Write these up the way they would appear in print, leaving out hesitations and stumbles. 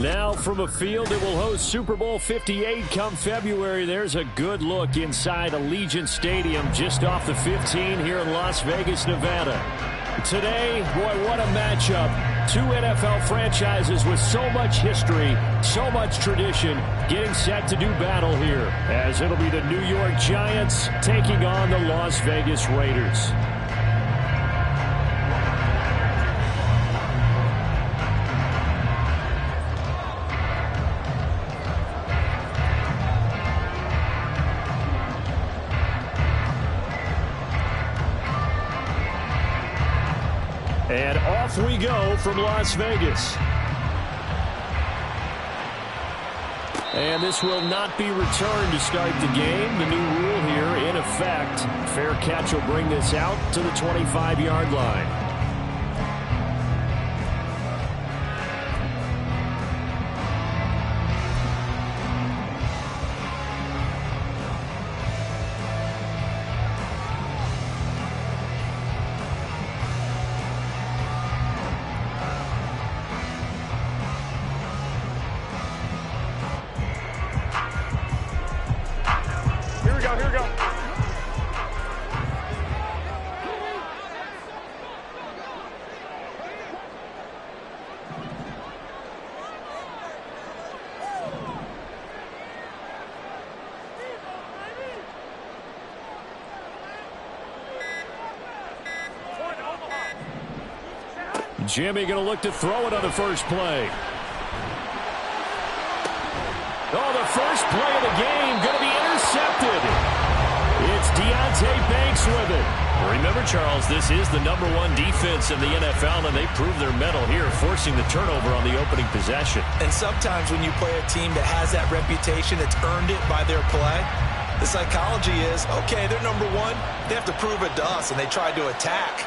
Now from a field that will host Super Bowl 58 come February, there's a good look inside Allegiant Stadium just off the 15 here in Las Vegas, Nevada. Today, boy, what a matchup. Two NFL franchises with so much history, so much tradition, getting set to do battle here, as it'll be the New York Giants taking on the Las Vegas Raiders. And off we go from Las Vegas. And this will not be returned to start the game. The new rule here in effect. Fair catch will bring this out to the 25-yard line. Jimmy going to look to throw it on the first play. Oh, the first play of the game going to be intercepted. It's Deontay Banks with it. Remember, Charles, this is the #1 defense in the NFL, and they prove their mettle here, forcing the turnover on the opening possession. And sometimes when you play a team that has that reputation, that's earned it by their play, the psychology is, okay, they're #1. They have to prove it to us, and they tried to attack.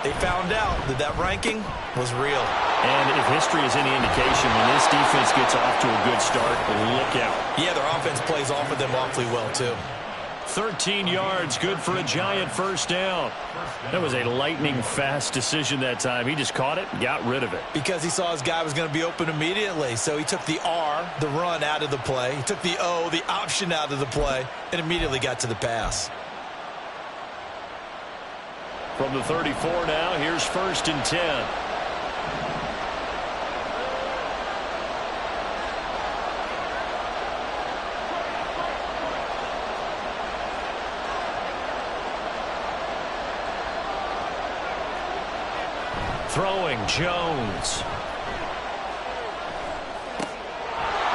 They found out that that ranking was real. And if history is any indication, when this defense gets off to a good start, look out. Yeah, their offense plays off of them awfully well, too. 13 yards, good for a Giant first down. That was a lightning-fast decision that time. He just caught it and got rid of it. Because he saw his guy was going to be open immediately. So he took the R, the run, out of the play. He took the O, the option, out of the play, and immediately got to the pass. From the 34 now, here's 1st and 10. Throwing, Jones.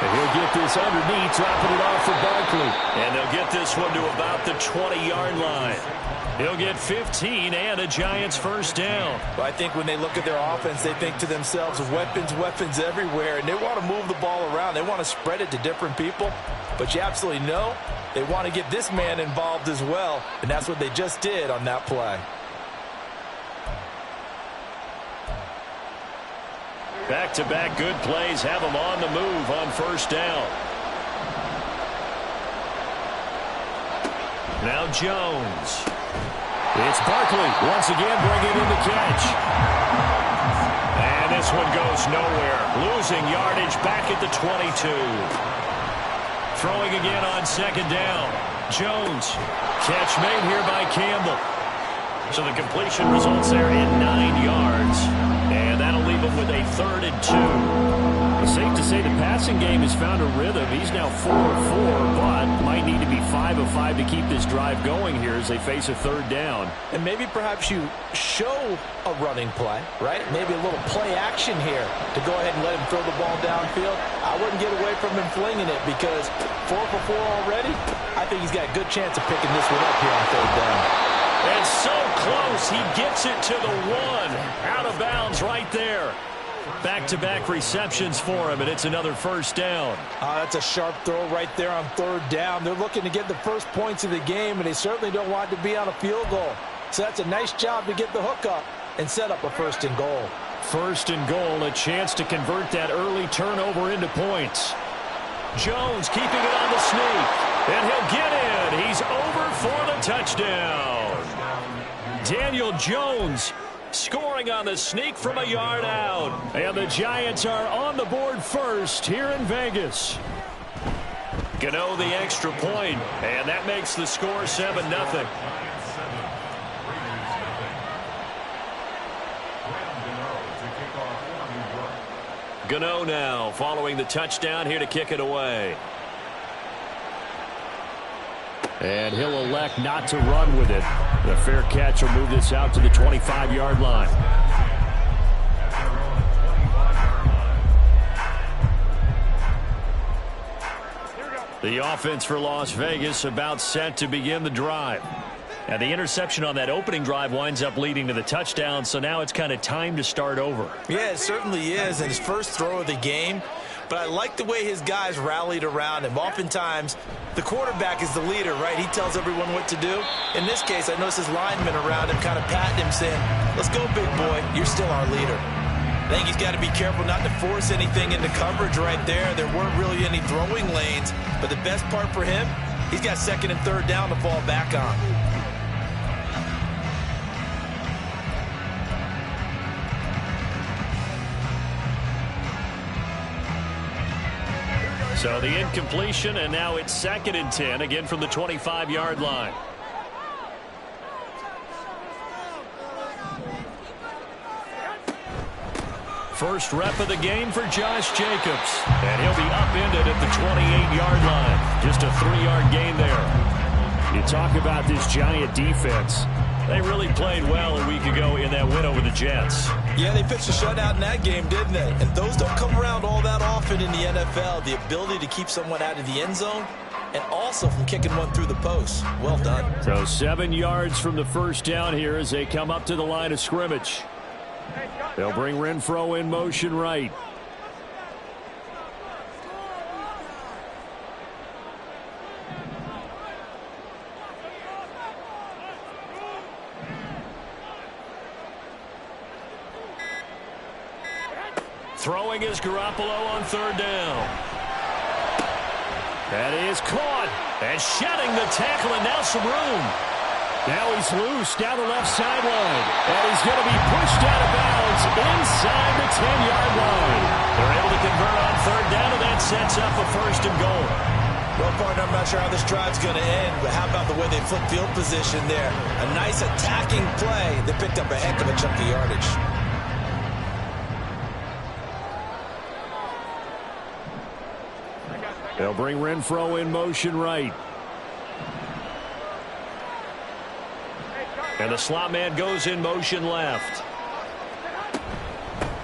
And he'll get this underneath, dropping it off for Barkley. And they'll get this one to about the 20-yard line. He'll get 15 and a Giants first down. Well, I think when they look at their offense, they think to themselves, weapons, weapons everywhere, and they want to move the ball around. They want to spread it to different people. But you absolutely know they want to get this man involved as well, and that's what they just did on that play. Back-to-back good plays have them on the move on first down. Now Jones. It's Barkley once again bringing in the catch. And this one goes nowhere. Losing yardage back at the 22. Throwing again on 2nd down. Jones. Catch made here by Campbell. So the completion results there in 9 yards. And that'll leave him with a 3rd and 2. It's safe to say the passing game has found a rhythm. He's now 4 of 4, but might need to be 5 of 5 to keep this drive going here as they face a 3rd down. And maybe perhaps you show a running play, right? Maybe a little play action here to go ahead and let him throw the ball downfield. I wouldn't get away from him flinging it because 4 for 4 already, I think he's got a good chance of picking this one up here on 3rd down. And so close, he gets it to the 1. Out of bounds right there. Back-to-back receptions for him, and it's another first down. That's a sharp throw right there on 3rd down. They're looking to get the first points of the game, and they certainly don't want to be on a field goal. So that's a nice job to get the hook up and set up a 1st and goal. 1st and goal, a chance to convert that early turnover into points. Jones keeping it on the sneak, and he'll get in. He's over for the touchdown. Daniel Jones Scoring on the sneak from a yard out. And the Giants are on the board first here in Vegas. Gano the extra point, and that makes the score 7-0. Gano now following the touchdown here to kick it away. And he'll elect not to run with it. The fair catch will move this out to the 25-yard line. The offense for Las Vegas about set to begin the drive. And the interception on that opening drive winds up leading to the touchdown, so now it's kind of time to start over. Yeah, it certainly is, and his first throw of the game. But I like the way his guys rallied around him. Oftentimes, the quarterback is the leader, right? He tells everyone what to do. In this case, I noticed his linemen around him kind of patting him, saying, "Let's go, big boy. You're still our leader." I think he's got to be careful not to force anything into coverage right there. There weren't really any throwing lanes. But the best part for him, he's got second and third down to fall back on. So the incompletion, and now it's 2nd and 10, again from the 25-yard line. First rep of the game for Josh Jacobs. And he'll be upended at the 28-yard line. Just a 3-yard gain there. You talk about this Giant defense. They really played well a week ago in that win over the Jets. Yeah, they pitched a shutout in that game, didn't they? And those don't come around all that often in the NFL. The ability to keep someone out of the end zone and also from kicking one through the post. Well done. So 7 yards from the first down here as they come up to the line of scrimmage. They'll bring Renfrow in motion right. Throwing is Garoppolo on 3rd down. That is caught. And shedding the tackle, and now some room. Now he's loose down the left sideline. And he's going to be pushed out of bounds inside the 10-yard line. They're able to convert on 3rd down, and that sets up a 1st and goal. Well, partner, I'm not sure how this drive's going to end, but how about the way they flip field position there? A nice attacking play. They picked up a heck of a chunk of yardage. They'll bring Renfrow in motion right. And the slot man goes in motion left.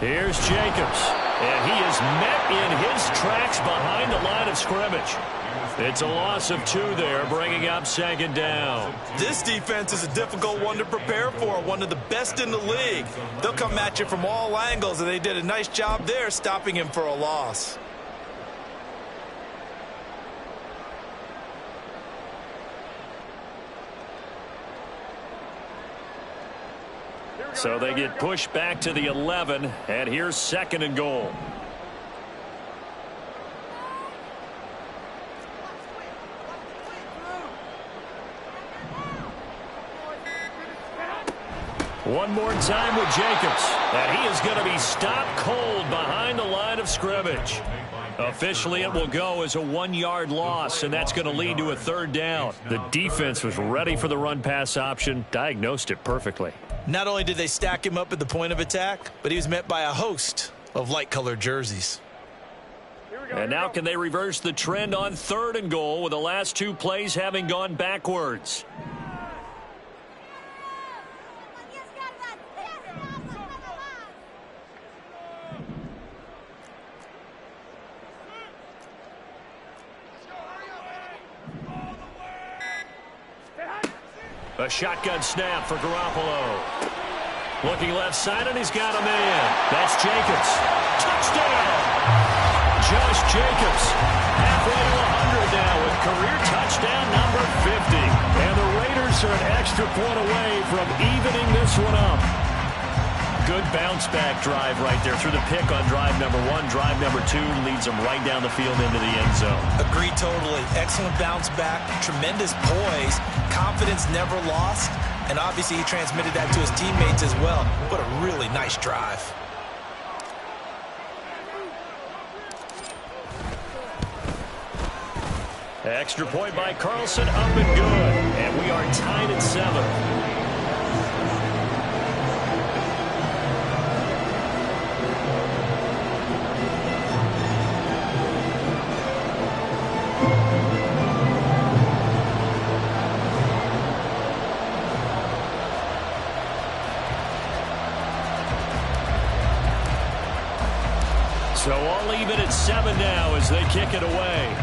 Here's Jacobs. And he is met in his tracks behind the line of scrimmage. It's a loss of 2 there, bringing up 2nd down. This defense is a difficult one to prepare for, one of the best in the league. They'll come at you from all angles, and they did a nice job there stopping him for a loss. So they get pushed back to the 11, and here's 2nd and goal. One more time with Jacobs, and he is going to be stopped cold behind the line of scrimmage. Officially, it will go as a 1-yard loss, and that's going to lead to a 3rd down. The defense was ready for the run-pass option, diagnosed it perfectly. Not only did they stack him up at the point of attack, but he was met by a host of light-colored jerseys. And now can they reverse the trend on 3rd and goal with the last 2 plays having gone backwards? A shotgun snap for Garoppolo. Looking left side, and he's got a man. That's Jacobs. Touchdown! Josh Jacobs, halfway to 100 now with career touchdown number 50. And the Raiders are an extra point away from evening this one up. Good bounce-back drive right there through the pick on drive number 1. Drive number 2 leads them right down the field into the end zone. Agreed totally. Excellent bounce back, tremendous poise, confidence never lost, and obviously he transmitted that to his teammates as well. What a really nice drive. Extra point by Carlson, up and good. And we are tied at 7. So all even at 7 now as they kick it away.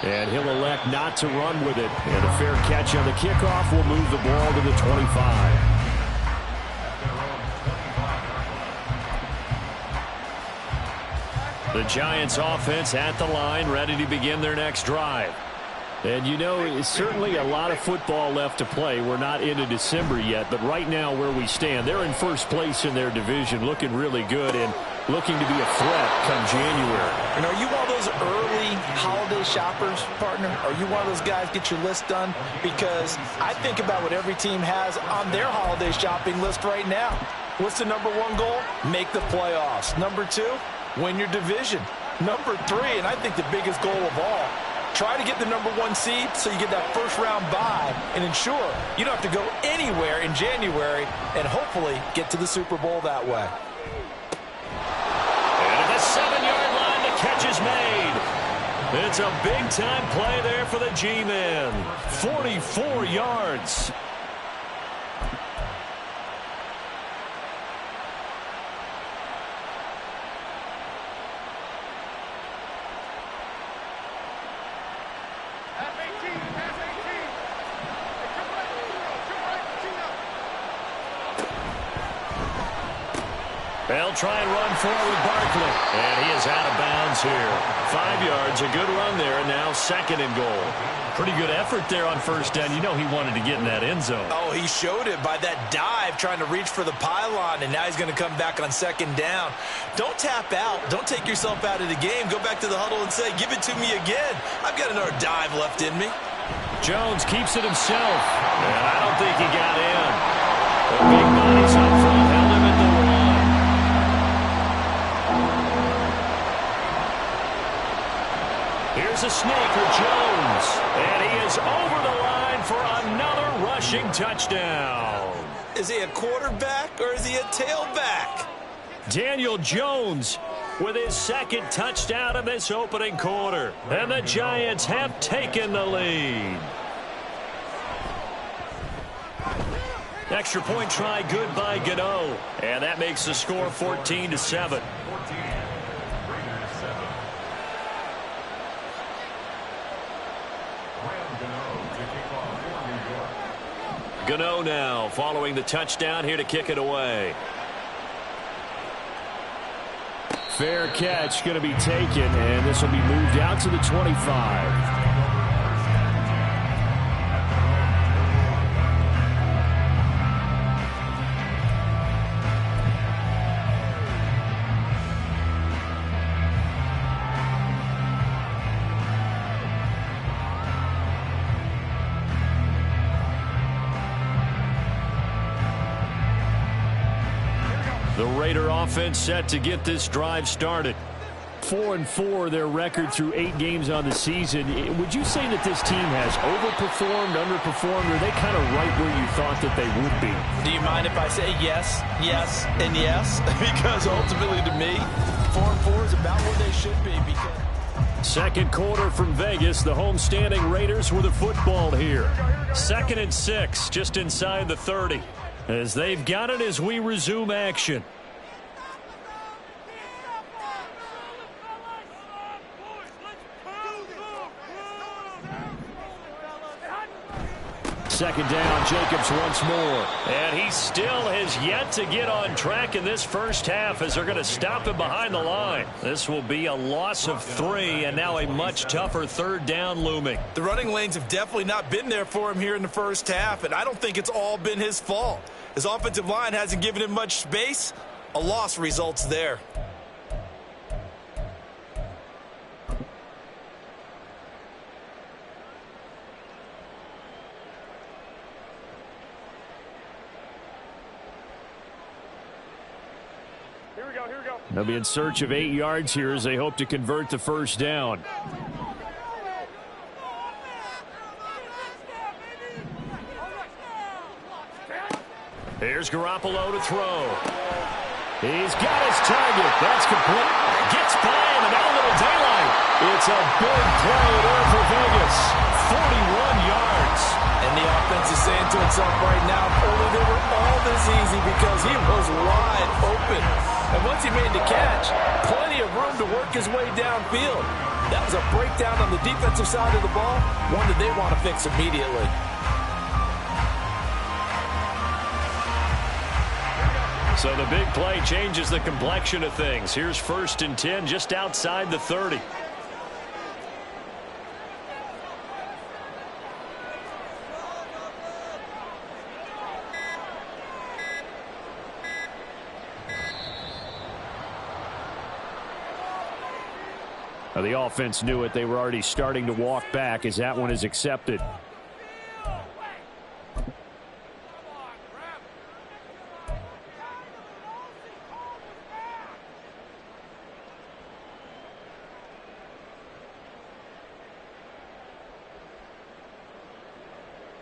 And he'll elect not to run with it. And a fair catch on the kickoff will move the ball to the 25. The Giants offense at the line, ready to begin their next drive. And you know, it's certainly a lot of football left to play. We're not into December yet, but right now where we stand, they're in first place in their division, looking really good and looking to be a threat come January. And are you one of those early holiday shoppers, partner? Are you one of those guys get your list done? Because I think about what every team has on their holiday shopping list right now. What's the number 1 goal? Make the playoffs. Number 2, win your division. Number 3, and I think the biggest goal of all, try to get the number 1 seed so you get that first-round bye and ensure you don't have to go anywhere in January and hopefully get to the Super Bowl that way. And at the 7-yard line, the catch is made. It's a big-time play there for the G-Men. 44 yards. They'll try and run forward Barkley. And he is out of bounds here. 5 yards, a good run there, and now 2nd and goal. Pretty good effort there on first down. You know he wanted to get in that end zone. Oh, he showed it by that dive trying to reach for the pylon, and now he's going to come back on 2nd down. Don't tap out. Don't take yourself out of the game. Go back to the huddle and say, give it to me again. I've got another dive left in me. Jones keeps it himself. And I don't think he got in. The big bodies up front held him at the 1. Here's a sneak for Jones. And he is over the line for another rushing touchdown. Is he a quarterback or is he a tailback? Daniel Jones with his 2nd touchdown of this opening quarter. And the Giants have taken the lead. Extra point try good by Gano. And that makes the score 14-7. Gano now following the touchdown here to kick it away. Fair catch going to be taken, and this will be moved out to the 25. The Raider offense set to get this drive started. 4-4 their record through 8 games on the season. Would you say that this team has overperformed, underperformed, or are they kind of right where you thought that they would be? Do you mind if I say yes, yes, and yes? Because ultimately to me, 4-4 is about where they should be. Because 2nd quarter from Vegas. The home-standing Raiders with a football here. 2nd and 6, just inside the 30. As they've got it as we resume action. Second down, Jacobs once more. And he still has yet to get on track in this first half as they're going to stop him behind the line. This will be a loss of 3 and now a much tougher 3rd down looming. the running lanes have definitely not been there for him here in the first half, and I don't think it's all been his fault. His offensive line hasn't given him much space. A loss results there. They'll be in search of 8 yards here as they hope to convert the first down. Here's Garoppolo to throw. He's got his target. That's complete. Gets by him, and now a little daylight. It's a big play there for Vegas. 41 yards. And the offense is saying to itself right now, only they were all this easy because he was wide open. And once he made the catch, plenty of room to work his way downfield. That was a breakdown on the defensive side of the ball, one that they want to fix immediately. So the big play changes the complexion of things. Here's 1st and 10 just outside the 30. Now the offense knew it. They were already starting to walk back as that one is accepted.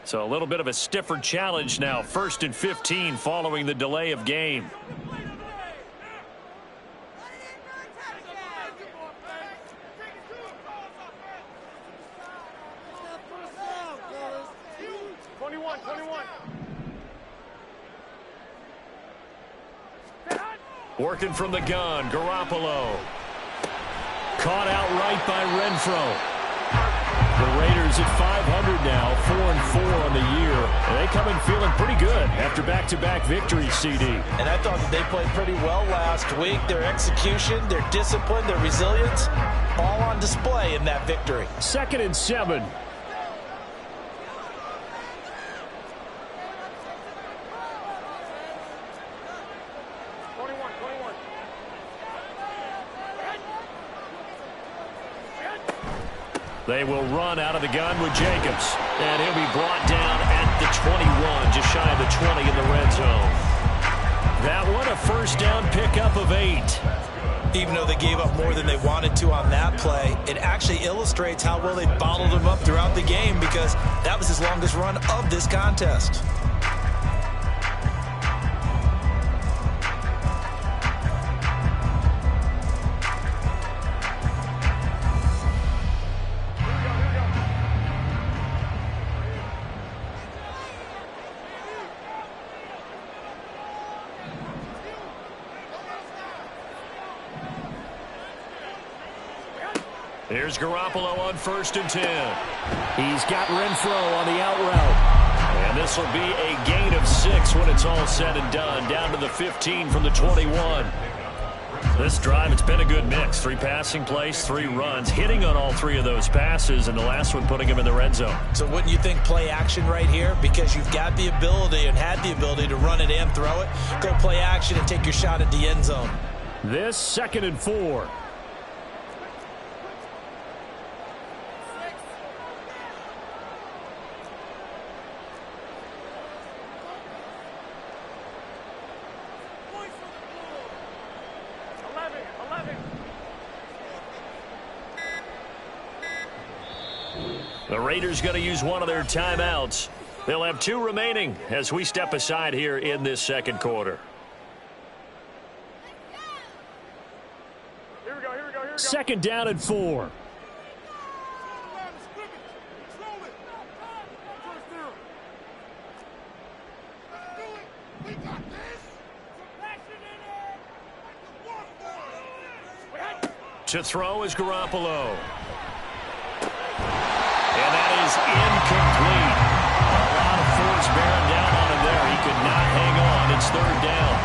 So a little bit of a stiffer challenge now. 1st and 15 following the delay of game. Working from the gun, Garoppolo. Caught outright by Renfro. The Raiders at 500 now, 4-4 on the year. And they come in feeling pretty good after back-to-back victories, CD. And I thought that they played pretty well last week. Their execution, their discipline, their resilience, all on display in that victory. 2nd and 7. They will run out of the gun with Jacobs. And he'll be brought down at the 21, just shy of the 20 in the red zone. That one a first down pickup of 8. Even though they gave up more than they wanted to on that play, it actually illustrates how well they bottled them up throughout the game because that was his longest run of this contest. Here's Garoppolo on 1st and 10. He's got Renfro on the out route. And this will be a gain of 6 when it's all said and done. Down to the 15 from the 21. This drive, it's been a good mix. 3 passing plays, 3 runs. Hitting on all 3 of those passes, and the last one putting him in the red zone. So wouldn't you think play action right here? Because you've got the ability and had the ability to run it and throw it. Go play action and take your shot at the end zone. This 2nd and 4. The Raiders going to use one of their timeouts. They'll have 2 remaining as we step aside here in this 2nd quarter. Here we go. 2nd down and 4. To throw is Garoppolo. And that is incomplete. A lot of force bearing down on him there. He could not hang on. It's 3rd down.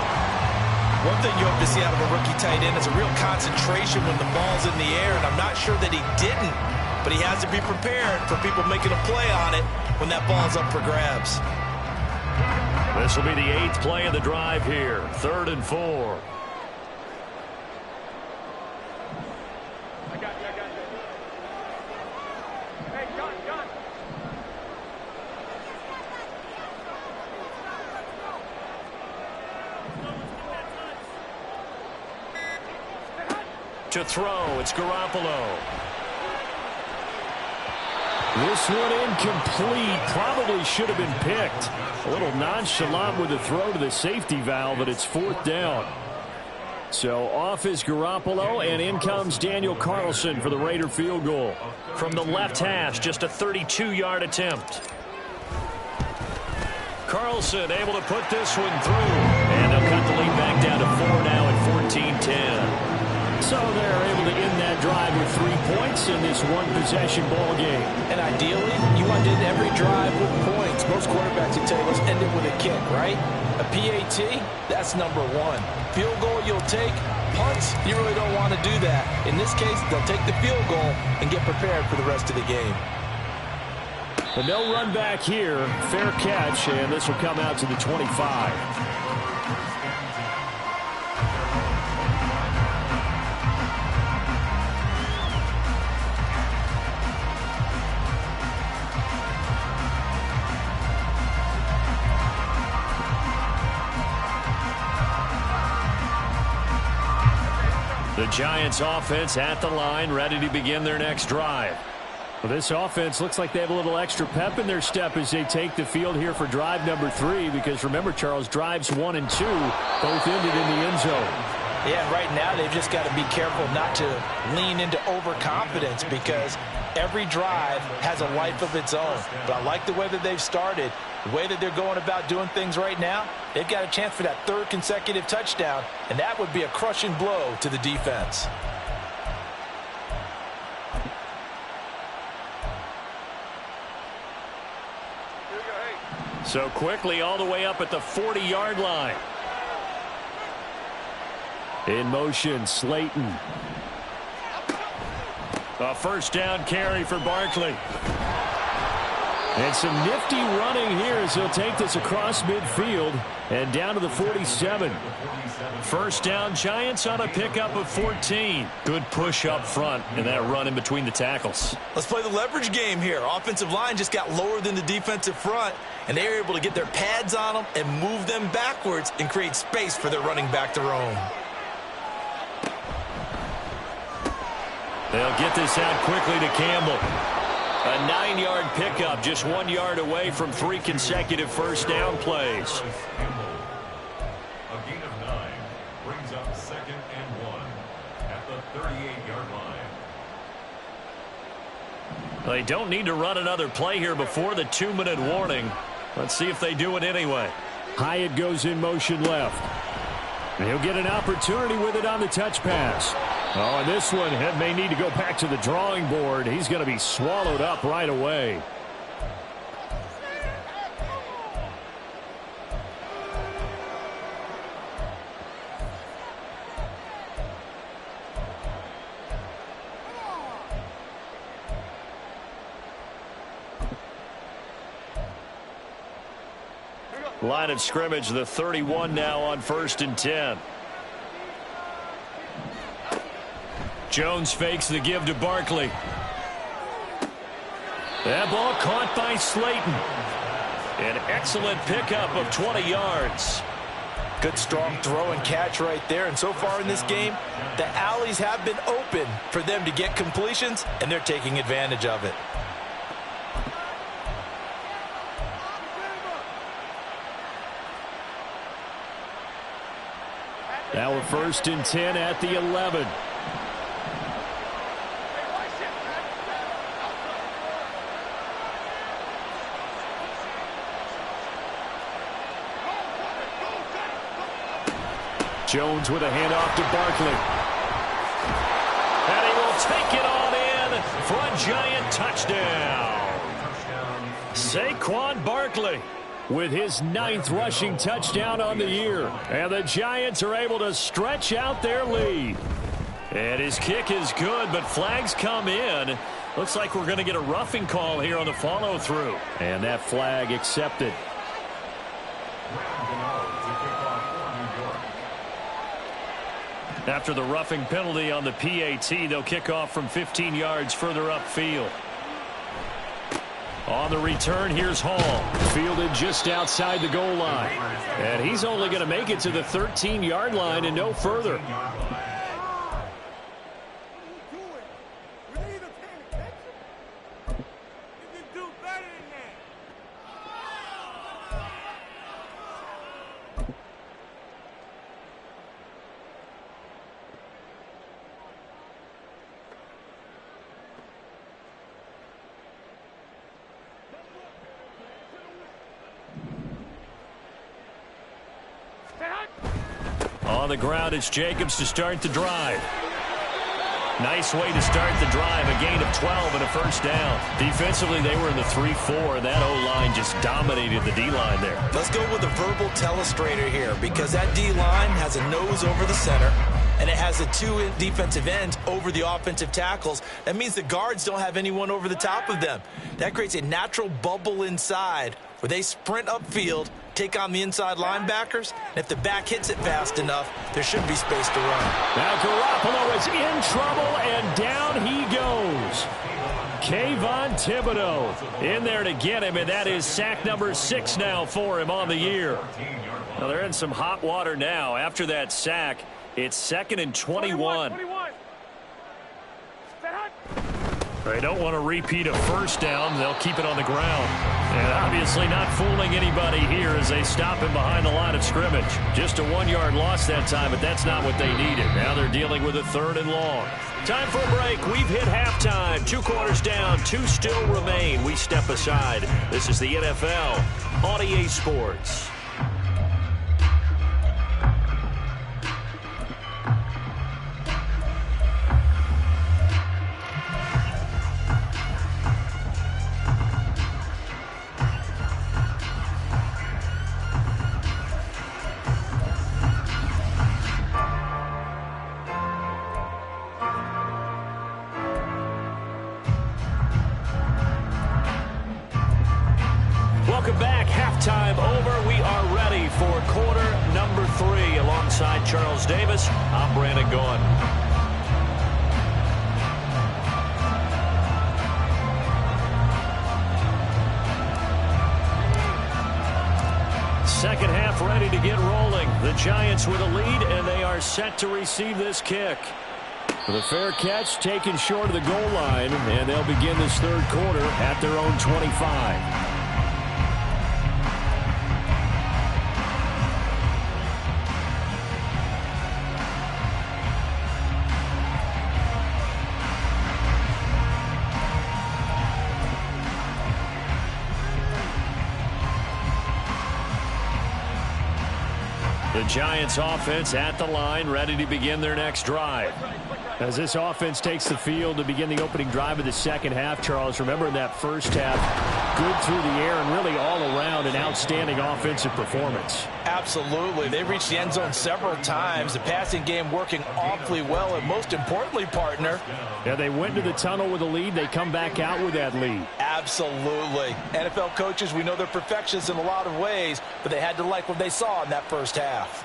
One thing you hope to see out of a rookie tight end is a real concentration when the ball's in the air, and I'm not sure that he didn't, but he has to be prepared for people making a play on it when that ball's up for grabs. This will be the 8th play of the drive here. 3rd and 4. To throw, it's Garoppolo. This one incomplete. Probably should have been picked. A little nonchalant with the throw to the safety valve, but it's 4th down. So off is Garoppolo, and in comes Daniel Carlson for the Raider field goal. From the left hash, just a 32-yard attempt. Carlson able to put this one through. And they'll cut the lead back down to 4 now at 14-10. So they're able to end that drive with 3 points in this one-possession ball game. And ideally, you want to end every drive with points. Most quarterbacks will tell you, let's end it with a kick, right? A PAT, that's number 1. Field goal you'll take. Punts, you really don't want to do that. In this case, they'll take the field goal and get prepared for the rest of the game. But no run back here. Fair catch, and this will come out to the 25. The Giants offense at the line, ready to begin their next drive. Well, this offense looks like they have a little extra pep in their step as they take the field here for drive number 3. Because remember, Charles, drives 1 and 2 both ended in the end zone. Yeah, right now they've just got to be careful not to lean into overconfidence because every drive has a life of its own. But I like the way that they've started, the way that they're going about doing things right now. They've got a chance for that 3rd consecutive touchdown, and that would be a crushing blow to the defense. So quickly all the way up at the 40-yard line. In motion, Slayton. A first down carry for Barkley. And some nifty running here as he'll take this across midfield and down to the 47. First down, Giants on a pickup of 14. Good push up front and that run in between the tackles. Let's play the leverage game here. Offensive line just got lower than the defensive front, and they were able to get their pads on them and move them backwards and create space for their running back to roam. They'll get this out quickly to Campbell. A 9-yard pickup, just 1 yard away from 3 consecutive first down plays. A gain of 9 brings up 2nd and 1 at the 38-yard line. They don't need to run another play here before the 2-minute warning. Let's see if they do it anyway. Hyatt goes in motion left. And he'll get an opportunity with it on the touch pass. Oh, and this one may need to go back to the drawing board. He's going to be swallowed up right away. Line of scrimmage, the 31 now on 1st and 10. Jones fakes the give to Barkley. That ball caught by Slayton. An excellent pickup of 20 yards. Good strong throw and catch right there. And so far in this game, the alleys have been open for them to get completions, and they're taking advantage of it. Now we're 1st and 10 at the 11. Jones with a handoff to Barkley. And he will take it on in for a Giant touchdown. Saquon Barkley with his 9th rushing touchdown on the year. And the Giants are able to stretch out their lead. And his kick is good, but flags come in. Looks like we're going to get a roughing call here on the follow-through. And that flag accepted. After the roughing penalty on the PAT, they'll kick off from 15 yards further upfield. On the return, here's Hall. Fielded just outside the goal line. And he's only going to make it to the 13-yard line and no further. On the ground, it's Jacobs to start the drive. Nice way to start the drive. A gain of 12 and a first down. Defensively, they were in the 3-4, and that O-line just dominated the D-line there. Let's go with a verbal telestrator here, because that D-line has a nose over the center, and it has a two defensive ends over the offensive tackles. That means the guards don't have anyone over the top of them. That creates a natural bubble inside where they sprint upfield, take on the inside linebackers, and if the back hits it fast enough, there should be space to run. Now Garoppolo is in trouble, and down he goes. Kayvon Thibodeau in there to get him, and that is sack number 6 now for him on the year. Now they're in some hot water now. After that sack, it's 2nd and 21. They don't want to repeat a first down. They'll keep it on the ground. And obviously not fooling anybody here as they stop him behind the line of scrimmage. Just a 1-yard loss that time, but that's not what they needed. Now they're dealing with a 3rd and long. Time for a break. We've hit halftime. 2 quarters down. 2 still remain. We step aside. This is the NFL on EA Sports. Welcome back. Halftime over. We are ready for quarter number 3. Alongside Charles Davis, I'm Brandon Gaughan. Second half ready to get rolling. The Giants with a lead, and they are set to receive this kick. With a fair catch taken short of the goal line, and they'll begin this 3rd quarter at their own 25. The Giants offense at the line, ready to begin their next drive. As this offense takes the field to begin the opening drive of the second half, Charles, remember in that first half, good through the air and really all around an outstanding offensive performance. Absolutely. They reached the end zone several times. The passing game working awfully well, and most importantly, partner. Yeah, they went to the tunnel with a lead. They come back out with that lead. Absolutely. NFL coaches, we know they're perfectionists in a lot of ways, but they had to like what they saw in that first half.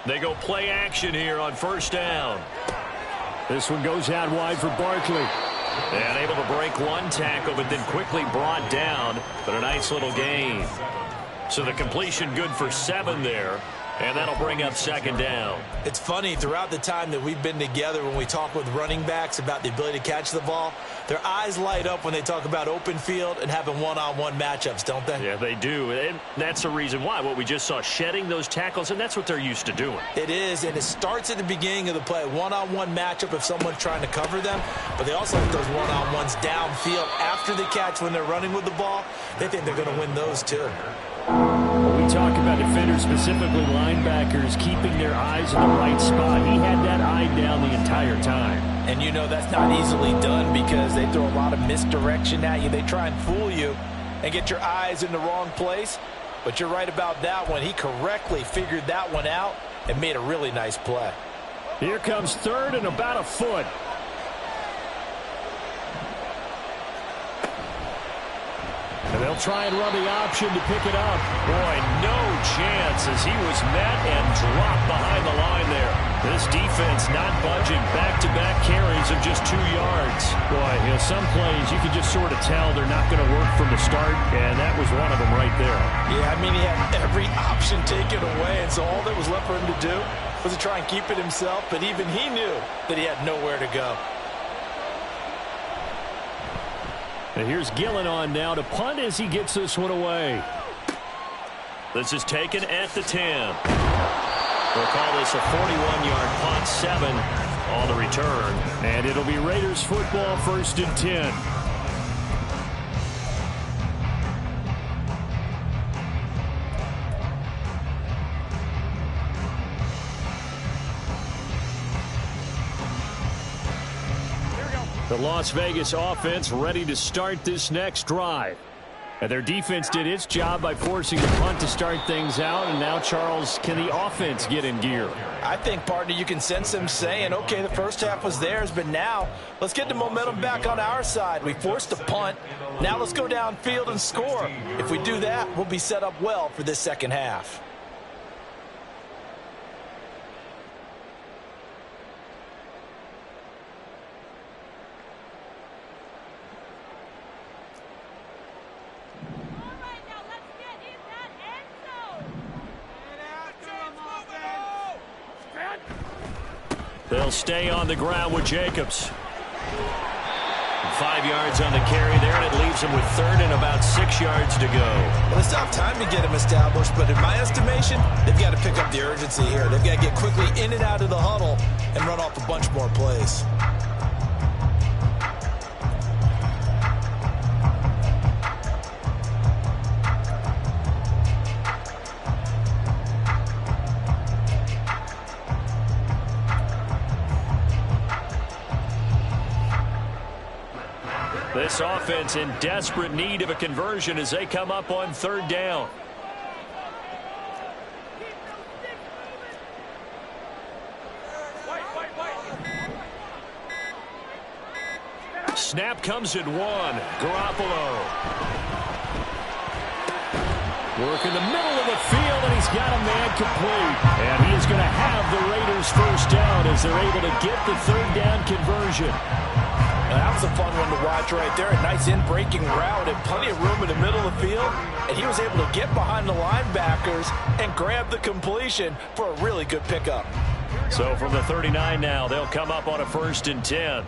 They go play action here on first down. This one goes out wide for Barkley. And able to break one tackle, but then quickly brought down. But a nice little gain. So the completion good for 7 there. And that'll bring up second down. It's funny, throughout the time that we've been together, when we talk with running backs about the ability to catch the ball, their eyes light up when they talk about open field and having one-on-one matchups, don't they? Yeah, they do. And that's the reason why. What we just saw, shedding those tackles, and that's what they're used to doing. It is, and it starts at the beginning of the play. One-on-one matchup if someone's trying to cover them, but they also have those one-on-ones downfield after the catch when they're running with the ball. They think they're going to win those too. We talk about defenders, specifically linebackers, keeping their eyes in the right spot. He had that eye down the entire time. And you know that's not easily done because they throw a lot of misdirection at you. They try and fool you and get your eyes in the wrong place. But you're right about that one. He correctly figured that one out and made a really nice play. Here comes 3rd and about a foot. And they'll try and run the option to pick it up. Boy, no chance as he was met and dropped behind the line there. This defense not budging. Back-to-back carries of just 2 yards. Boy, you know, some plays you can just sort of tell they're not going to work from the start, and that was one of them right there. Yeah, I mean, he had every option taken away, and so all that was left for him to do was to try and keep it himself, but even he knew that he had nowhere to go. And here's Gillen on now to punt as he gets this one away. This is taken at the 10. We'll call this a 41-yard punt, 7 on the return. And it'll be Raiders football, 1st and 10. The Las Vegas offense ready to start this next drive. And their defense did its job by forcing the punt to start things out. And now, Charles, can the offense get in gear? I think, partner, you can sense them saying, okay, the first half was theirs, but now let's get the momentum back on our side. We forced a punt. Now let's go downfield and score. If we do that, we'll be set up well for this second half. They'll stay on the ground with Jacobs. 5 yards on the carry there, and it leaves them with third and about 6 yards to go. Well, it's not time to get them established, but in my estimation, they've got to pick up the urgency here. They've got to get quickly in and out of the huddle and run off a bunch more plays. This offense in desperate need of a conversion as they come up on third down. Snap comes at one. Garoppolo. Work in the middle of the field, and he's got a man complete. And he is going to have the Raiders first down as they're able to get the third down conversion. That was a fun one to watch right there. A nice in-breaking route and plenty of room in the middle of the field. And he was able to get behind the linebackers and grab the completion for a really good pickup. So from the 39 now, they'll come up on a 1st and 10.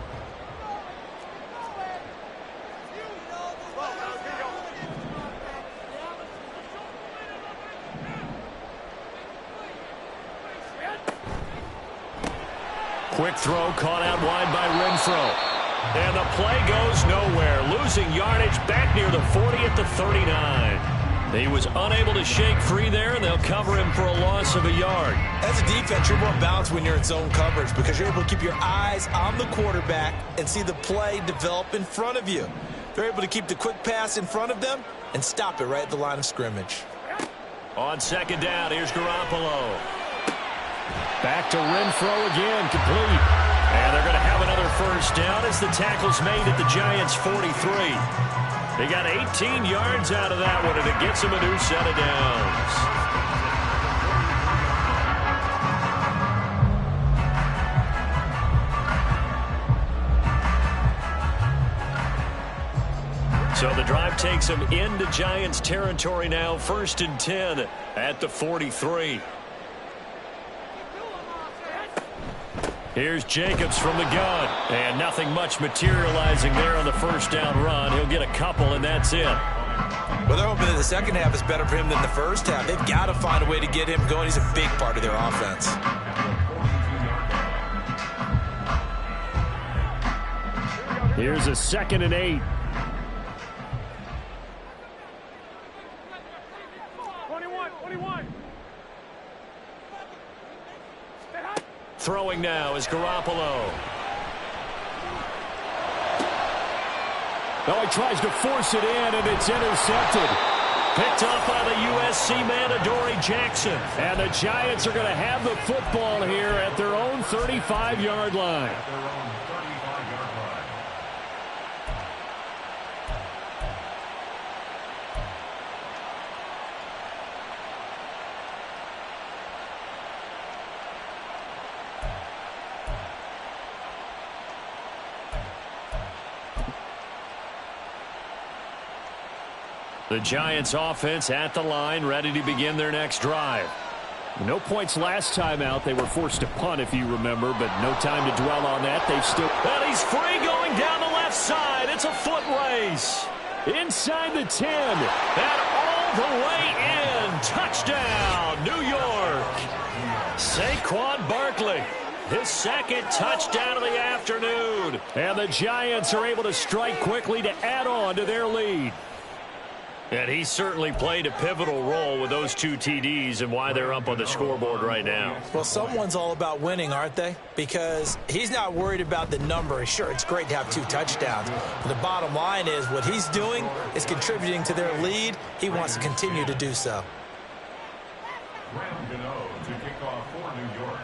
Quick throw caught out wide by Renfro. And the play goes nowhere. Losing yardage back near the 40 at the 39. He was unable to shake free there, and they'll cover him for a loss of a yard. As a defense, you're more balanced when you're in zone coverage because you're able to keep your eyes on the quarterback and see the play develop in front of you. They're able to keep the quick pass in front of them and stop it right at the line of scrimmage. On second down, here's Garoppolo. Back to Renfro again, complete. And they're going to have another first down as the tackle's made at the Giants' 43. They got 18 yards out of that one, and it gets them a new set of downs. So the drive takes them into Giants territory now, 1st and 10 at the 43. Here's Jacobs from the gun. And nothing much materializing there on the first down run. He'll get a couple, and that's it. Well, they're hoping that the second half is better for him than the first half. They've got to find a way to get him going. He's a big part of their offense. Here's a 2nd and 8. Throwing now is Garoppolo. Oh, he tries to force it in, and it's intercepted. Picked off by the USC man, Adoree Jackson. And the Giants are going to have the football here at their own 35-yard line. The Giants offense at the line, ready to begin their next drive. No points last time out. They were forced to punt, if you remember, but no time to dwell on that. They've still... And he's free going down the left side. It's a foot race. Inside the 10. And all the way in. Touchdown, New York. Saquon Barkley. His second touchdown of the afternoon. And the Giants are able to strike quickly to add on to their lead. And he certainly played a pivotal role with those 2 TDs and why they're up on the scoreboard right now. Well, someone's all about winning, aren't they? Because he's not worried about the number. Sure, it's great to have 2 touchdowns. But the bottom line is what he's doing is contributing to their lead. He wants to continue to do so. To kick off for New York.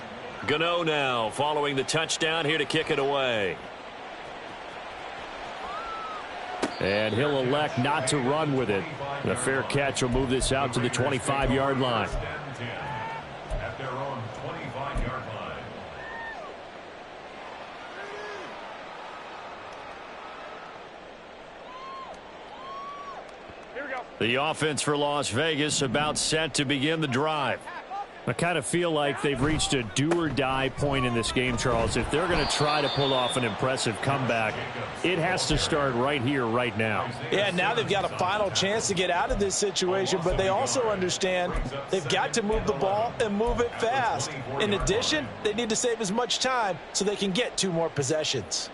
Gano now following the touchdown here to kick it away. And he'll elect not to run with it. The fair catch will move this out to the 25-yard line. At their own 25-yard line. Here we go. The offense for Las Vegas about set to begin the drive. I kind of feel like they've reached a do-or-die point in this game, Charles. If they're going to try to pull off an impressive comeback, it has to start right here, right now. Yeah, now they've got a final chance to get out of this situation, but they also understand they've got to move the ball and move it fast. In addition, they need to save as much time so they can get 2 more possessions.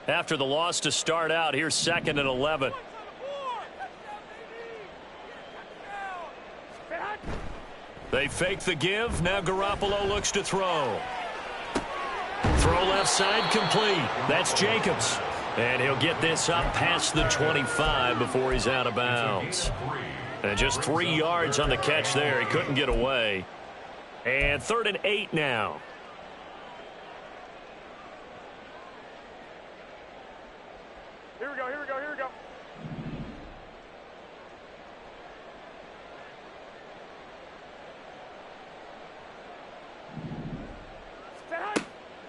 After the loss to start out, here's 2nd and 11. They fake the give. Now Garoppolo looks to throw. Throw left side complete. That's Jacobs. And he'll get this up past the 25 before he's out of bounds. And just 3 yards on the catch there. He couldn't get away. And 3rd and 8 now. Here we go, here we go, here we go.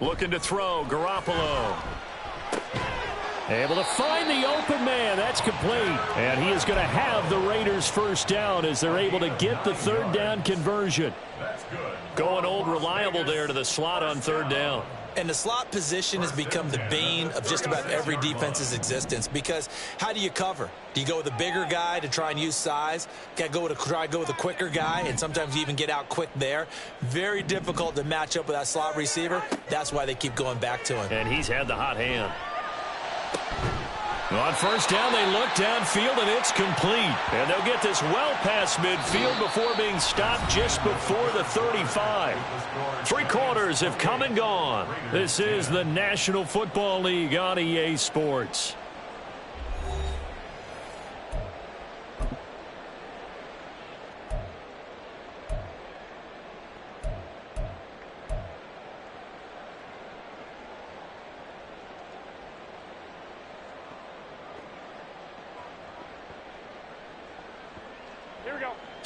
Looking to throw, Garoppolo. Able to find the open man. That's complete. And he is going to have the Raiders first down as they're able to get the 3rd down conversion. That's good. Going old reliable there to the slot on 3rd down. And the slot position has become the bane of just about every defense's existence because how do you cover? Do you go with a bigger guy to try and use size? Got to try to go with a quicker guy, and sometimes you even get out quick there. Very difficult to match up with that slot receiver. That's why they keep going back to him. And he's had the hot hand. On 1st down, they look downfield, and it's complete. And they'll get this well past midfield before being stopped just before the 35. 3 quarters have come and gone. This is the National Football League on EA Sports.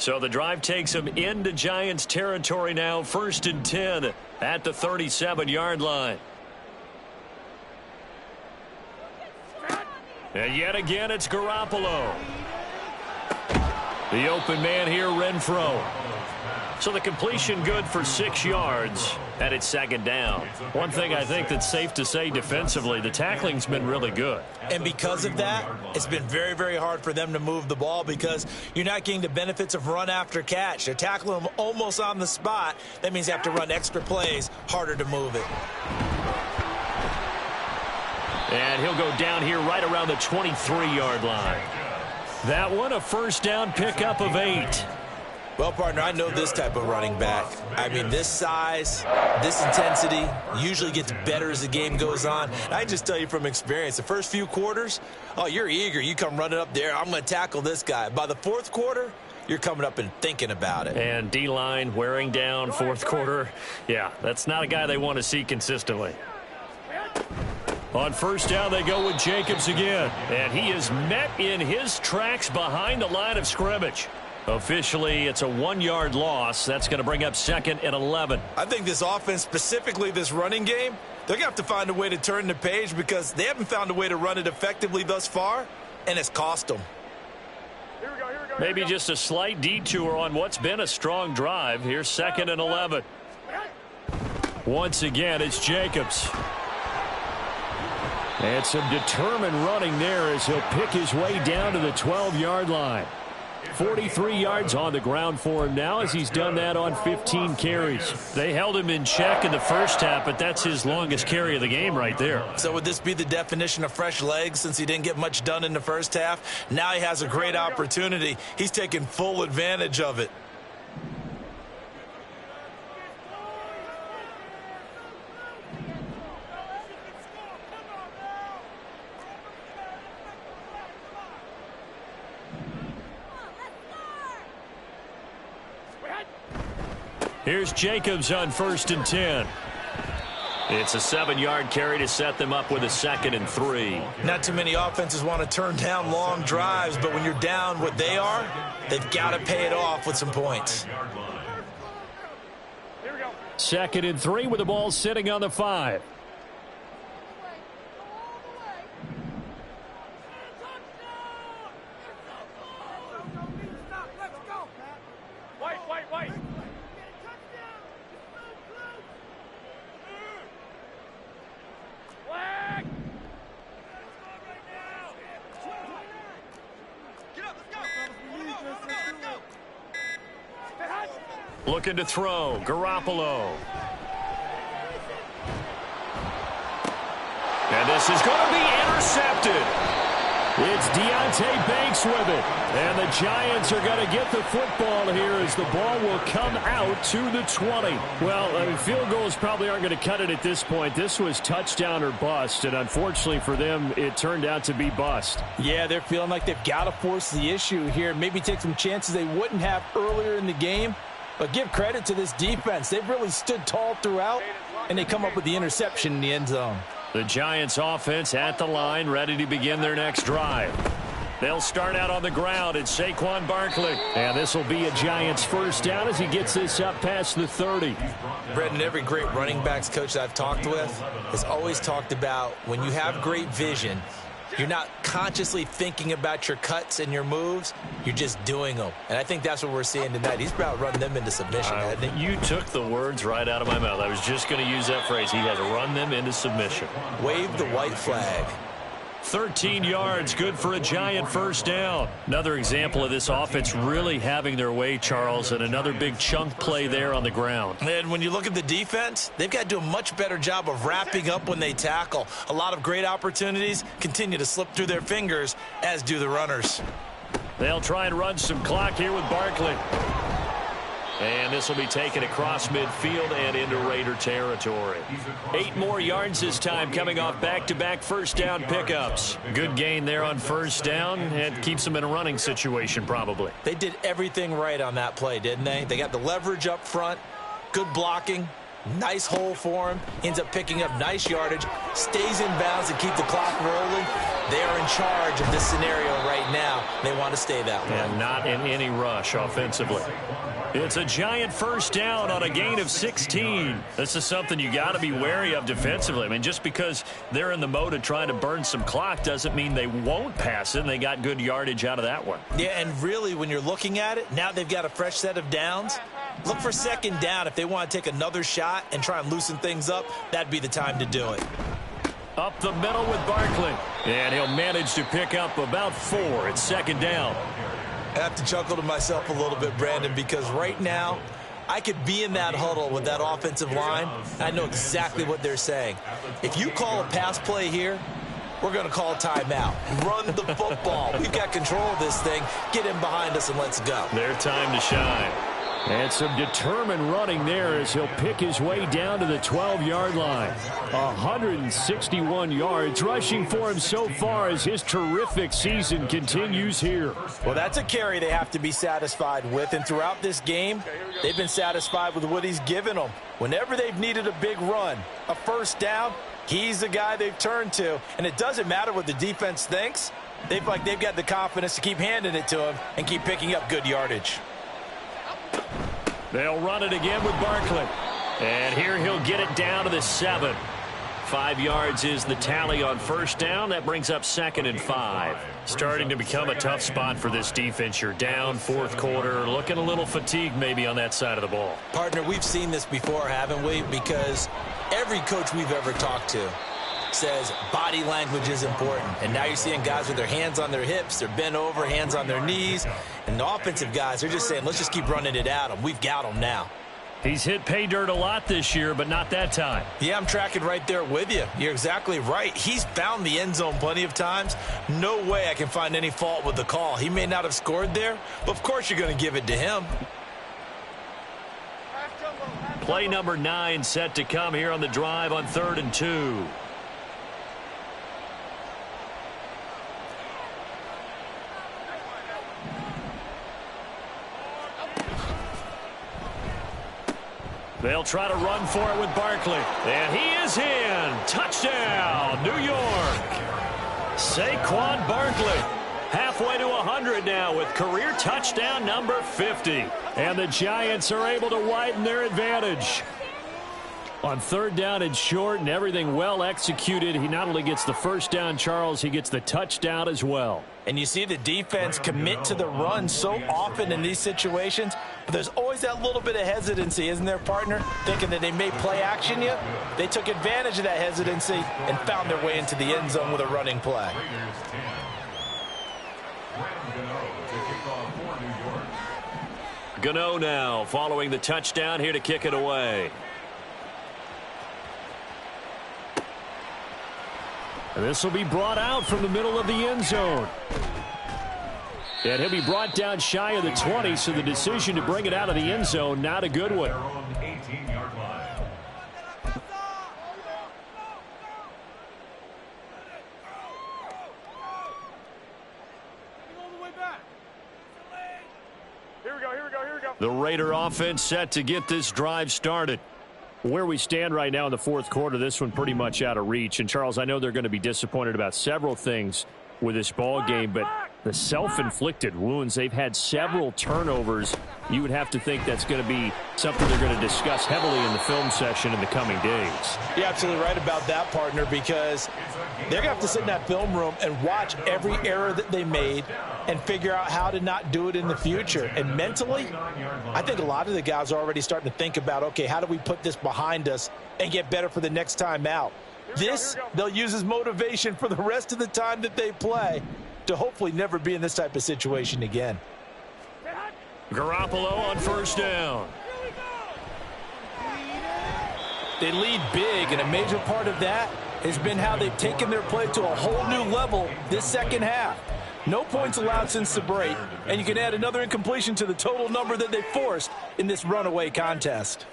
So the drive takes them into Giants territory now. 1st and 10 at the 37-yard line. And yet again, it's Garoppolo. The open man here, Renfro. So the completion good for 6 yards, and it's 2nd down. One thing I think that's safe to say defensively, the tackling's been really good. And because of that, it's been very, very hard for them to move the ball because you're not getting the benefits of run after catch. They're tackling them almost on the spot. That means they have to run extra plays, harder to move it. And he'll go down here right around the 23-yard line. That one, a 1st down pickup of 8. Well, partner, I know this type of running back. I mean, this size, this intensity usually gets better as the game goes on. And I just tell you from experience, the first few quarters, oh, you're eager. You come running up there. I'm going to tackle this guy. By the 4th quarter, you're coming up and thinking about it. And D-line wearing down 4th quarter. Yeah, that's not a guy they want to see consistently. On 1st down, they go with Jacobs again. And he is met in his tracks behind the line of scrimmage. Officially, it's a 1-yard loss. That's going to bring up 2nd and 11. I think this offense, specifically this running game, they're going to have to find a way to turn the page because they haven't found a way to run it effectively thus far, and it's cost them. Here we go, here we go. Maybe just a slight detour on what's been a strong drive. Here's 2nd and 11. Once again, it's Jacobs. And some determined running there as he'll pick his way down to the 12-yard line. 43 yards on the ground for him now as he's done that on 15 carries. They held him in check in the first half, but that's his longest carry of the game right there. So would this be the definition of fresh legs since he didn't get much done in the first half? Now he has a great opportunity. He's taking full advantage of it. Here's Jacobs on 1st and 10. It's a 7-yard carry to set them up with a 2nd and 3. Not too many offenses want to turn down long drives, but when you're down what they are, they've got to pay it off with some points. 2nd and 3 with the ball sitting on the 5. Looking to throw, Garoppolo. And this is going to be intercepted. It's Deontay Banks with it. And the Giants are going to get the football here as the ball will come out to the 20. Well, field goals probably aren't going to cut it at this point. This was touchdown or bust, and unfortunately for them, it turned out to be bust. Yeah, they're feeling like they've got to force the issue here. Maybe take some chances they wouldn't have earlier in the game. But give credit to this defense. They've really stood tall throughout, and they come up with the interception in the end zone. The Giants offense at the line, ready to begin their next drive. They'll start out on the ground. It's Saquon Barkley. And this will be a Giants first down as he gets this up past the 30. Brendan, every great running backs coach that I've talked with has always talked about when you have great vision, you're not consciously thinking about your cuts and your moves. You're just doing them. And I think that's what we're seeing tonight. He's about running them into submission, hasn't he? You took the words right out of my mouth. I was just going to use that phrase. He had to run them into submission. Wave the white flag. 13 yards, good for a Giant first down. Another example of this offense really having their way, Charles, and another big chunk play there on the ground. And when you look at the defense, they've got to do a much better job of wrapping up when they tackle. A lot of great opportunities continue to slip through their fingers, as do the runners. They'll try and run some clock here with Barkley. And this will be taken across midfield and into Raider territory. 8 more yards this time coming off back-to-back first down pickups. Good gain there on first down and keeps them in a running situation probably. They did everything right on that play, didn't they? They got the leverage up front, good blocking, nice hole for him, ends up picking up nice yardage, stays in bounds to keep the clock rolling. They are in charge of this scenario right now. They want to stay that way. And not in any rush offensively. It's a Giant first down on a gain of 16. This is something you got to be wary of defensively. I mean, just because they're in the mode of trying to burn some clock doesn't mean they won't pass it. And they got good yardage out of that one. Yeah, and really, when you're looking at it, now they've got a fresh set of downs. Look for second down. If they want to take another shot and try and loosen things up, that'd be the time to do it. Up the middle with Barkley. And he'll manage to pick up about 4. It's second down. I have to chuckle to myself a little bit, Brandon, because right now I could be in that huddle with that offensive line. I know exactly what they're saying. If you call a pass play here, we're going to call a timeout. Run the football. We've got control of this thing. Get in behind us and let's go. Their time to shine. And some determined running there as he'll pick his way down to the 12-yard line. 161 yards rushing for him so far as his terrific season continues here. Well, that's a carry they have to be satisfied with. And throughout this game, they've been satisfied with what he's given them. Whenever they've needed a big run, a first down, he's the guy they've turned to. And it doesn't matter what the defense thinks. They've got the confidence to keep handing it to him and keep picking up good yardage. They'll run it again with Barkley. And here he'll get it down to the 7. 5 yards is the tally on first down. That brings up 2nd and 5. Starting to become a tough spot for this defense. You're down fourth quarter, looking a little fatigued maybe on that side of the ball. Partner, we've seen this before, haven't we? Because every coach we've ever talked to says body language is important. And now you're seeing guys with their hands on their hips, they're bent over, hands on their knees. And the offensive guys, they're just saying, let's just keep running it at them. We've got them now. He's hit pay dirt a lot this year, but not that time. Yeah, I'm tracking right there with you. You're exactly right. He's found the end zone plenty of times. No way I can find any fault with the call. He may not have scored there, but of course you're going to give it to him. Play number 9 set to come here on the drive on 3rd and 2. They'll try to run for it with Barkley. And he is in. Touchdown, New York. Saquon Barkley. Halfway to 100 now with career touchdown number 50. And the Giants are able to widen their advantage. On 3rd down and short and everything well executed, he not only gets the first down, Charles, he gets the touchdown as well. And you see the defense commit to the run so often in these situations, but there's always that little bit of hesitancy, isn't there, partner? Thinking that they may play action you. They took advantage of that hesitancy and found their way into the end zone with a running play. Gano now following the touchdown here to kick it away. And this will be brought out from the middle of the end zone. And he'll be brought down shy of the 20, so the decision to bring it out of the end zone, not a good one. The Raider offense set to get this drive started. Where we stand right now in the 4th quarter, this one pretty much out of reach. And, Charles, I know they're going to be disappointed about several things with this ball game, but the self-inflicted wounds, they've had several turnovers. You would have to think that's going to be something they're going to discuss heavily in the film session in the coming days. You're absolutely right about that, partner, because they're going to have to sit in that film room and watch every error that they made and figure out how to not do it in the future. And mentally, I think a lot of the guys are already starting to think about, okay, how do we put this behind us and get better for the next time out? This, they'll use as motivation for the rest of the time that they play to hopefully never be in this type of situation again. Garoppolo on 1st down. They lead big, and a major part of that has been how they've taken their play to a whole new level this second half. No points allowed since the break, and you can add another incompletion to the total number that they forced in this runaway contest.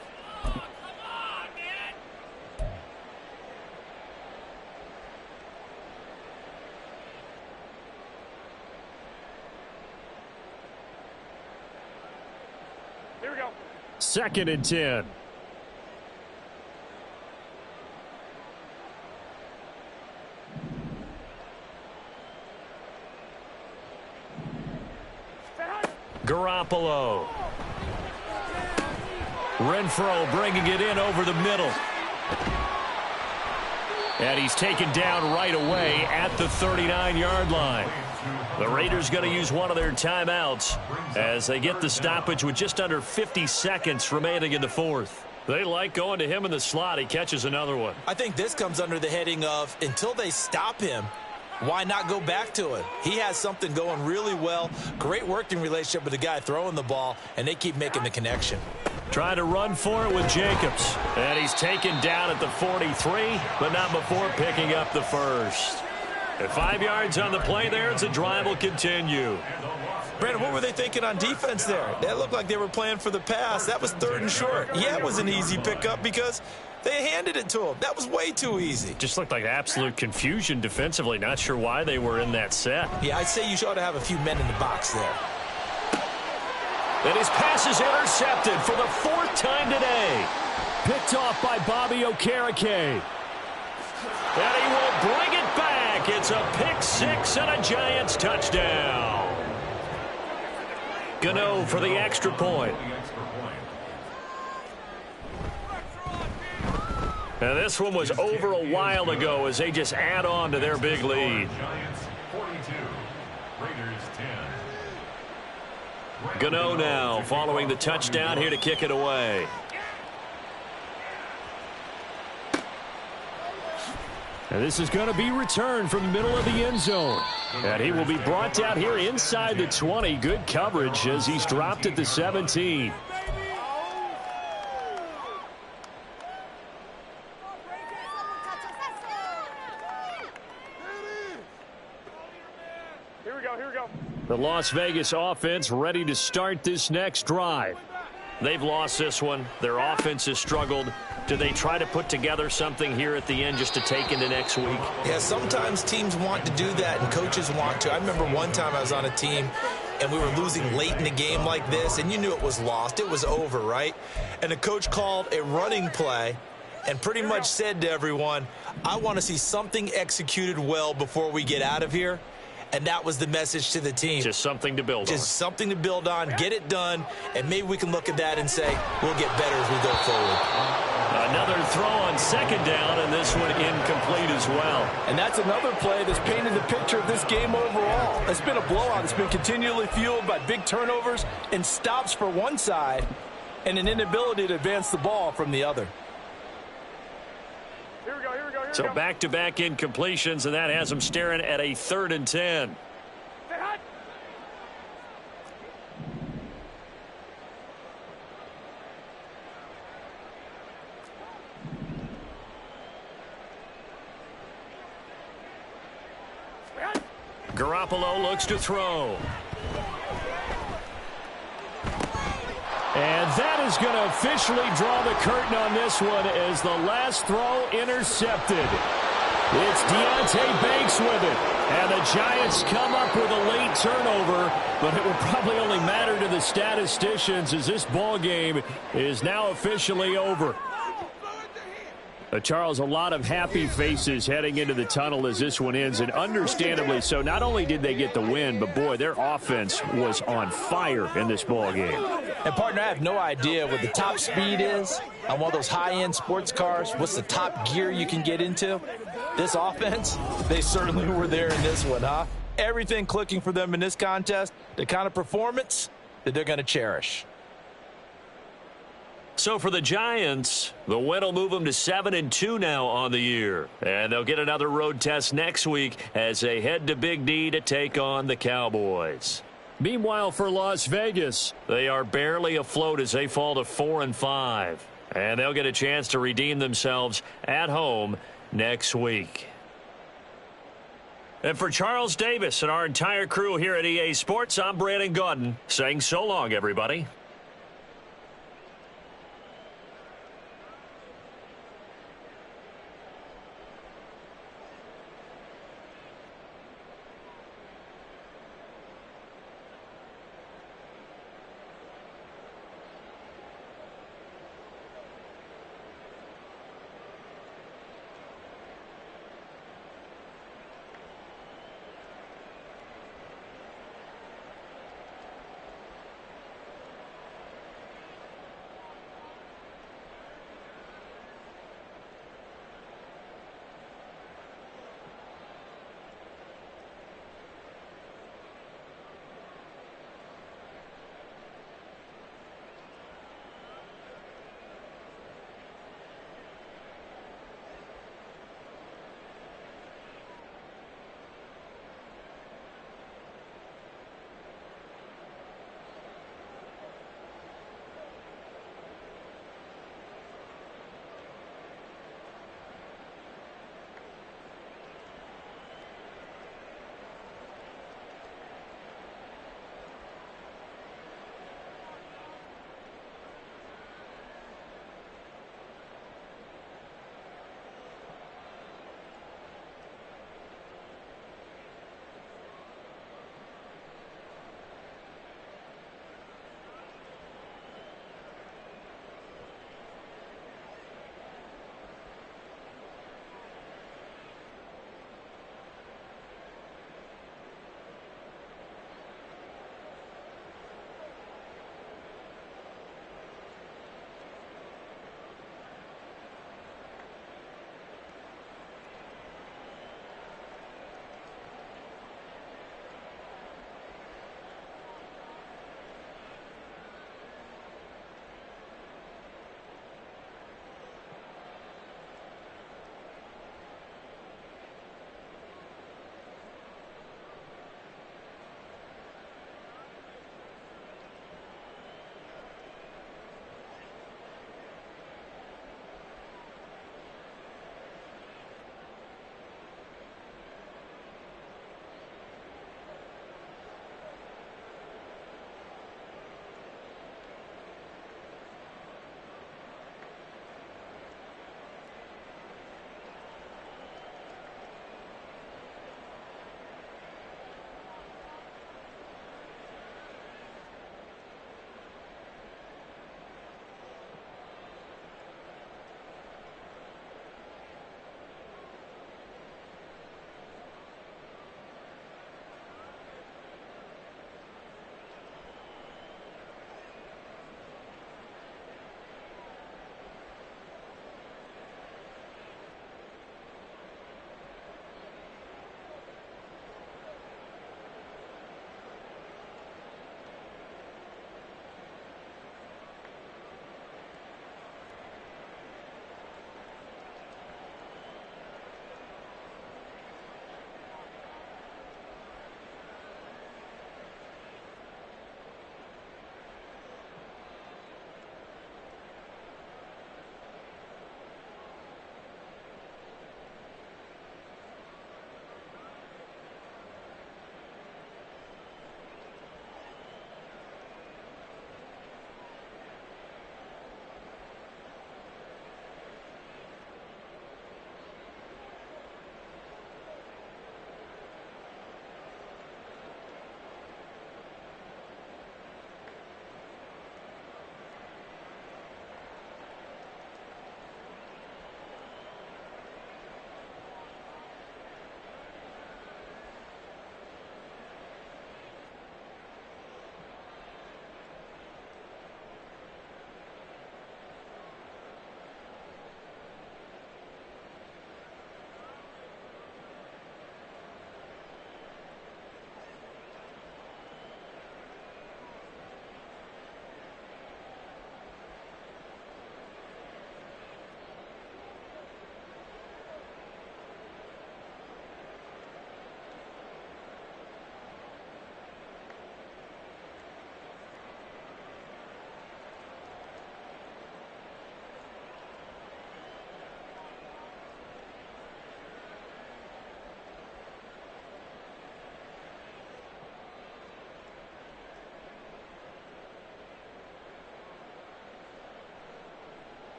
Here we go. 2nd and 10. Garoppolo. Renfro bringing it in over the middle. And he's taken down right away at the 39-yard line. The Raiders going to use one of their timeouts as they get the stoppage with just under 50 seconds remaining in the 4th. They like going to him in the slot. He catches another one. I think this comes under the heading of until they stop him, why not go back to it? He has something going really well. Great working relationship with the guy throwing the ball, and they keep making the connection. Trying to run for it with Jacobs. And he's taken down at the 43, but not before picking up the first. At 5 yards on the play there, as the drive will continue. Brandon, what were they thinking on defense there? That looked like they were playing for the pass. That was 3rd and short. Yeah, it was an easy pickup because they handed it to him. That was way too easy. Just looked like absolute confusion defensively. Not sure why they were in that set. Yeah, I'd say you ought to have a few men in the box there. And his pass is intercepted for the 4th time today. Picked off by Bobby Okereke. And he will bring it back. It's a pick 6 and a Giants touchdown. Gano for the extra point. And this one was over a while ago as they just add on to their big lead. Gano now following the touchdown here to kick it away. And this is going to be returned from the middle of the end zone. And he will be brought down here inside the 20. Good coverage as he's dropped at the 17. Here we go. The Las Vegas offense ready to start this next drive. They've lost this one. Their offense has struggled. Do they try to put together something here at the end just to take into next week? Yeah, sometimes teams want to do that and coaches want to. I remember one time I was on a team and we were losing late in the game like this, and you knew it was lost. It was over, right? And the coach called a running play and pretty much said to everyone, I want to see something executed well before we get out of here. And that was the message to the team. Just something to build on. Just something to build on, get it done, and maybe we can look at that and say, we'll get better as we go forward. Another throw on second down, and this one incomplete as well. And that's another play that's painted the picture of this game overall. It's been a blowout. It's been continually fueled by big turnovers and stops for one side and an inability to advance the ball from the other. Here we go. So back-to-back incompletions, and that has them staring at a 3rd and 10. Garoppolo looks to throw. And that is going to officially draw the curtain on this one as the last throw intercepted. It's Deonte Banks with it. And the Giants come up with a late turnover, but it will probably only matter to the statisticians as this ball game is now officially over. Charles, a lot of happy faces heading into the tunnel as this one ends, and understandably so. Not only did they get the win, but, boy, their offense was on fire in this ball game. And, partner, I have no idea what the top speed is on one of those high-end sports cars. What's the top gear you can get into? This offense, they certainly were there in this one, huh? Everything clicking for them in this contest, the kind of performance that they're going to cherish. So for the Giants, the win will move them to 7-2 now on the year. And they'll get another road test next week as they head to Big D to take on the Cowboys. Meanwhile, for Las Vegas, they are barely afloat as they fall to 4-5. And they'll get a chance to redeem themselves at home next week. And for Charles Davis and our entire crew here at EA Sports, I'm Brandon Gaudin saying so long, everybody.